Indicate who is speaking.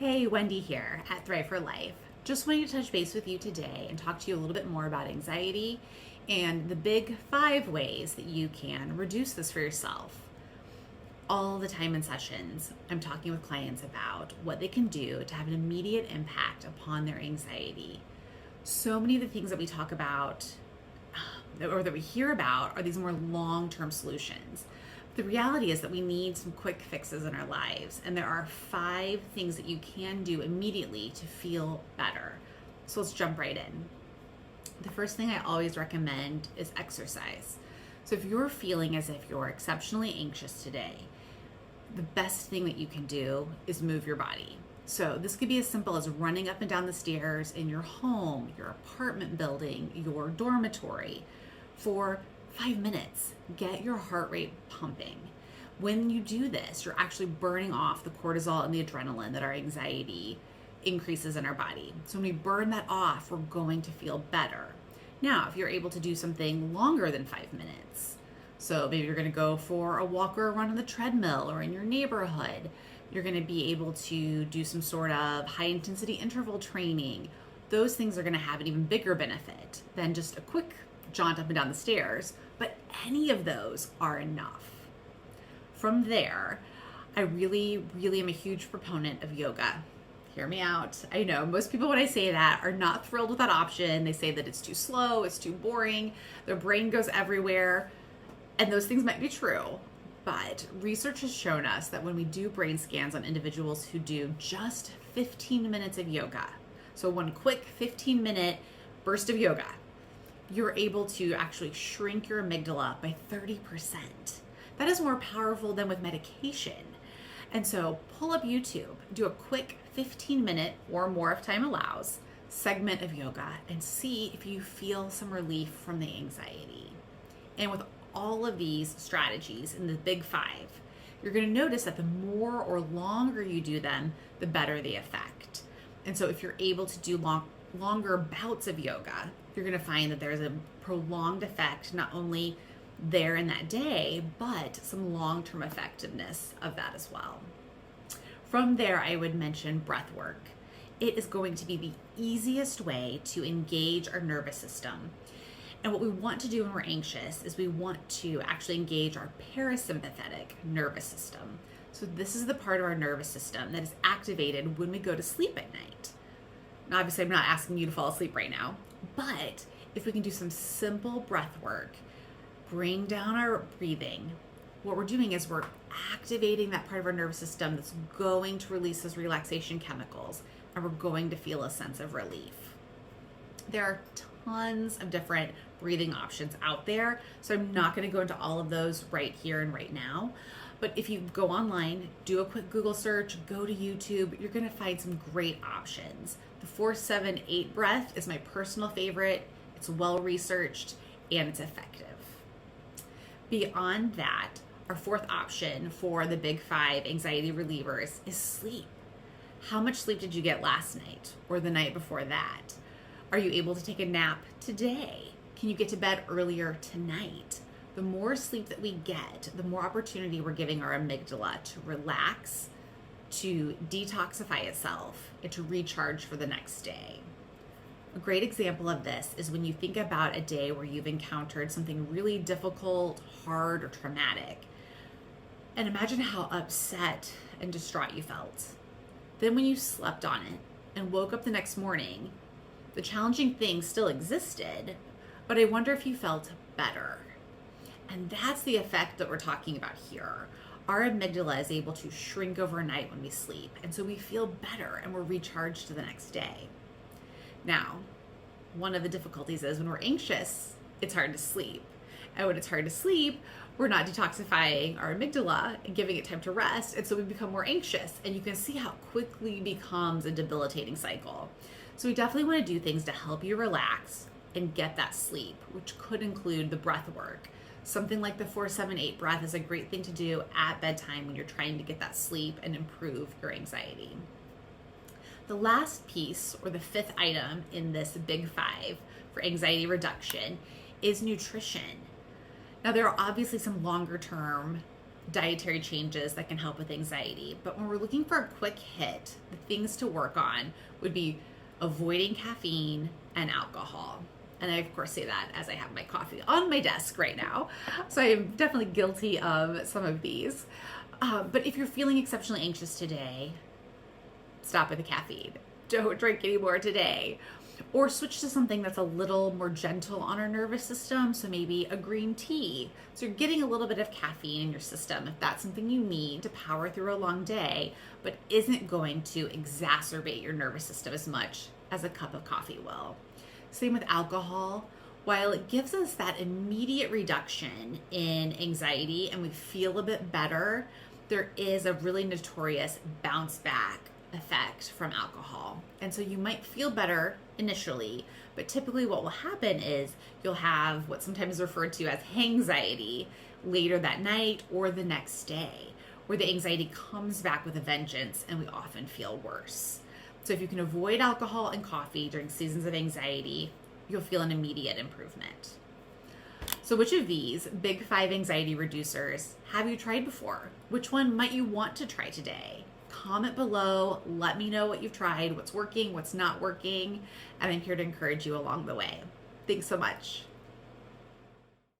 Speaker 1: Hey, Wendy here at Thrive for Life. Just wanting to touch base with you today and talk to you a little bit more about anxiety and the big 5 ways that you can reduce this for yourself. All the time in sessions, I'm talking with clients about what they can do to have an immediate impact upon their anxiety. So many of the things that we talk about or that we hear about are these more long-term solutions. The reality is that we need some quick fixes in our lives, and there are 5 things that you can do immediately to feel better. So let's jump right in. The first thing I always recommend is exercise. So if you're feeling as if you're exceptionally anxious today, the best thing that you can do is move your body. So this could be as simple as running up and down the stairs in your home, your apartment building, your dormitory for 5 minutes. Get your heart rate pumping. When you do this, you're actually burning off the cortisol and the adrenaline that our anxiety increases in our body. So when we burn that off, we're going to feel better. Now, if you're able to do something longer than 5 minutes, so maybe you're going to go for a walk or a run on the treadmill or in your neighborhood, you're going to be able to do some sort of high intensity interval training. Those things are going to have an even bigger benefit than just a quick jaunt up and down the stairs, but any of those are enough. From there, I really am a huge proponent of yoga. Hear me out. I know most people, when I say that, are not thrilled with that option. They say that it's too slow, it's too boring, their brain goes everywhere, and those things might be true. But research has shown us that when we do brain scans on individuals who do just 15 minutes of yoga, so one quick 15-minute burst of yoga, you're able to actually shrink your amygdala by 30%. That is more powerful than with medication. And so pull up YouTube, do a quick 15-minute or more if time allows segment of yoga and see if you feel some relief from the anxiety. And with all of these strategies in the big 5, you're going to notice that the more or longer you do them, the better the effect. And so if you're able to do longer bouts of yoga, you're going to find that there's a prolonged effect, not only there in that day, but some long-term effectiveness of that as well. From there, I would mention breath work. It is going to be the easiest way to engage our nervous system. And what we want to do when we're anxious is we want to actually engage our parasympathetic nervous system. So this is the part of our nervous system that is activated when we go to sleep at night. Now, obviously, I'm not asking you to fall asleep right now, but if we can do some simple breath work, bring down our breathing, what we're doing is we're activating that part of our nervous system that's going to release those relaxation chemicals, and we're going to feel a sense of relief. There are tons of different breathing options out there, so I'm not going to go into all of those right here and right now. But if you go online, do a quick Google search, go to YouTube, you're going to find some great options. The 4-7-8 breath is my personal favorite. It's well researched and it's effective. Beyond that, our 4th option for the big 5 anxiety relievers is sleep. How much sleep did you get last night or the night before that? Are you able to take a nap today? Can you get to bed earlier tonight? The more sleep that we get, the more opportunity we're giving our amygdala to relax, to detoxify itself, and to recharge for the next day. A great example of this is when you think about a day where you've encountered something really difficult, hard, or traumatic. And imagine how upset and distraught you felt. Then when you slept on it and woke up the next morning, the challenging thing still existed, but I wonder if you felt better. And that's the effect that we're talking about here. Our amygdala is able to shrink overnight when we sleep, and so we feel better and we're recharged to the next day. Now, one of the difficulties is when we're anxious, it's hard to sleep. And when it's hard to sleep, we're not detoxifying our amygdala and giving it time to rest, and so we become more anxious. And you can see how quickly it becomes a debilitating cycle. So we definitely want to do things to help you relax and get that sleep, which could include the breath work. Something like the 4-7-8 breath is a great thing to do at bedtime when you're trying to get that sleep and improve your anxiety. The last piece, or the 5th item in this big 5 for anxiety reduction, is nutrition. Now, there are obviously some longer term dietary changes that can help with anxiety. But when we're looking for a quick hit, the things to work on would be avoiding caffeine and alcohol. And I, of course, say that as I have my coffee on my desk right now. So I am definitely guilty of some of these. But if you're feeling exceptionally anxious today, stop with the caffeine. Don't drink any more today. Or switch to something that's a little more gentle on our nervous system. So maybe a green tea. So you're getting a little bit of caffeine in your system if that's something you need to power through a long day, but isn't going to exacerbate your nervous system as much as a cup of coffee will. Same with alcohol. While it gives us that immediate reduction in anxiety and we feel a bit better, there is a really notorious bounce back effect from alcohol. And so you might feel better initially, but typically what will happen is you'll have what's sometimes referred to as hangxiety later that night or the next day, where the anxiety comes back with a vengeance and we often feel worse. So if you can avoid alcohol and coffee during seasons of anxiety, you'll feel an immediate improvement. So which of these big 5 anxiety reducers have you tried before? Which one might you want to try today? Comment below, let me know what you've tried, what's working, what's not working, and I'm here to encourage you along the way. Thanks so much.